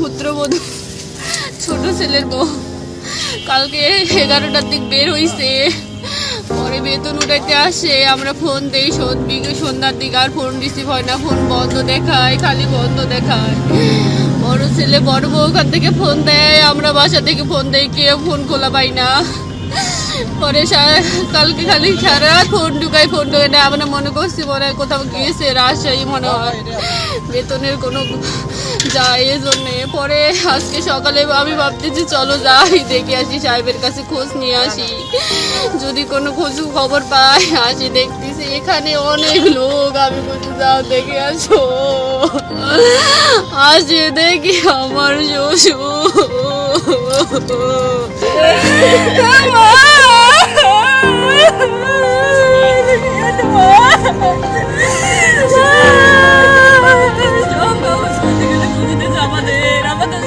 পুত্রবধূ ছোট ছেলের বউ কালকে 11টার দিক বের হইছে, পরে বেতন উঠাইতে আসে, আমরা ফোন দেই সন্ধ্যার দিক, আর ফোন রিসিভ হয় না, ফোন বন্ধ দেখায়, খালি বন্ধ দেখায়। বড় ছেলে বড় বউ ওখান থেকে ফোন দেয়, আমরা বাসা থেকে ফোন দেই, কেউ ফোন খোলা পাই না। পরে কালকে খালি সারা ফোন ঢুকাই না, আমরা মনে করছি মনে হয় কোথাও গিয়েছে রাজশাহী মনে হয়, বেতনের কোনো যায় এই জন্যে। পরে আজকে সকালে আমি ভাবতেছি চলো যাই দেখে আসি, সাহেবের কাছে খোঁজ নিয়ে আসি, যদি কোনো খবর পাই। আসি দেখতেছি এখানে অনেক লোক, আমি বলছি যাও দেখে আসো। আসে দেখি আমার আমাদের